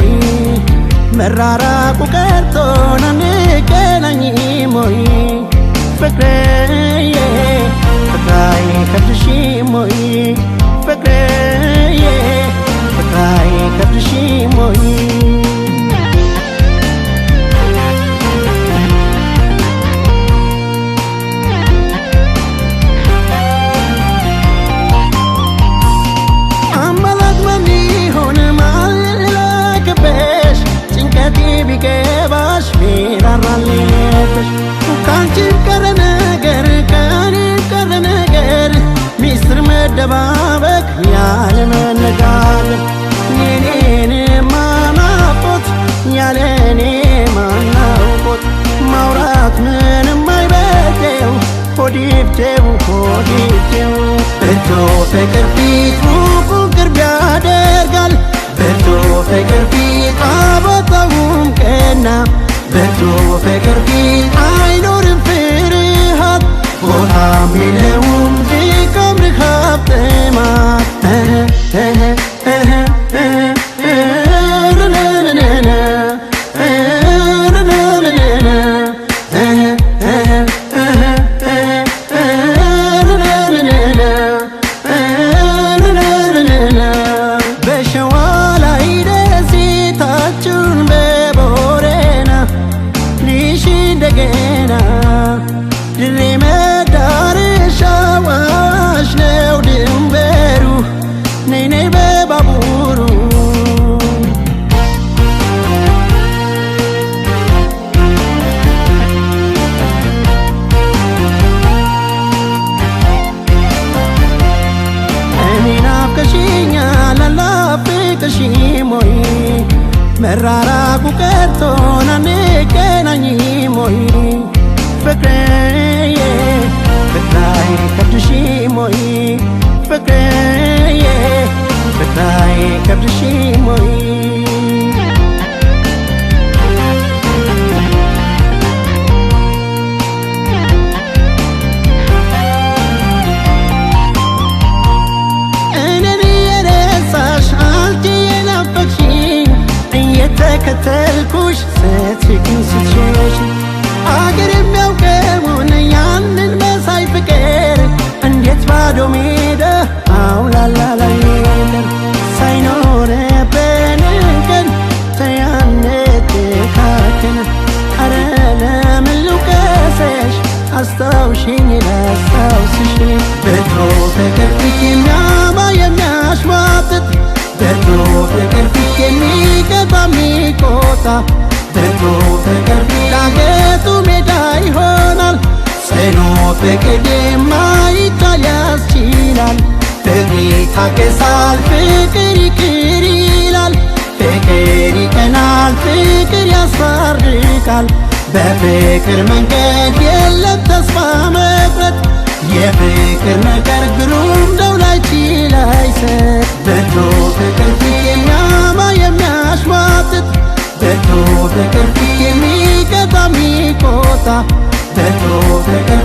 ሞይ መራራቁ ቀርቶን አንገናኝ ሞይ ፍቅሬዬ ፍቅራይ ከብድሽ ሞይ ፍቅሬዬ ፍቅራይ ከብድሽ ሞይ ቢገባሽ ቢራራልሽ ካንቺ ቀረ ነገር ከኔ ቀረ ነገር ሚስጥር መደባበቅ ያለ መነጋገር የኔን ማናቆት ያለ እኔ ማናውቆት ማውራት ምንም አይበጀው ሆዲብቴው ብርቱ ፍቅር ፊት ሩቁ ቅርብ ያደርጋል ብርቱ ፍቅር ፊት አበጣውም ቀና ብርቱ ፍቅር ፊት አይኖርም ፍርሃት ቦታም የለውም ድካም ርሃብ ጥማት ድሬ መዳረሻው አዋሽ ነው ድንበሩ ነይ ነይ በባቡሩ እኔን ናፍቀሽኛል አልናፍቅሽም ሞይ መራራቁ ቀርቶን አንገናኝ ሞይ ፍቅሬዬ ፍቅራይ ከብድሽ ሞይ ፍቅሬዬ ፍቅራይ ከብድሽ ሞይ እኔን የረሳሽ አንቺ የናፈቅሽኝ እየተከተልኩሽ ስትርቂኝ ስትሸሽ አገር የሚያውቀውን ያንን መሳይ ፍቅር እንዴት ባዶ ሜዳ አውላላ ላይ የለም ሳይኖርብን ቀን ተያንተካከን አረ ለምን ልውቀስሽ አስታውሽኝ ላስታውስሽ ብርቱ ፍቅር ፊት የሚያማ የሚያሽሟጥጥ ብርቱ ፍቅር ፊት የሚቀጣ የሚቆጣ ብርቱ ፍቅር ፊት ዳገቱ ሜዳ ይሆናል ጽኑ ፍቅር የማይቻል ያስችላል ፍቅር ይታገሳል ፍቅር ይቅር ይላል ፍቅር ይቀናል ፍቅር ያስታርቃል በፍቅር መንገድ የለም ተስፋ መቁረጥ የፍቅር ነገር ግሩም ነው ላይችል አይሰጥ ብርቱ ፍቅር ፊት የሚያማ የሚያሽሟጥጥ ብርቱ ፍቅር ፊት የሚቀጣ የሚቆጣ ብርቱ ፍቅር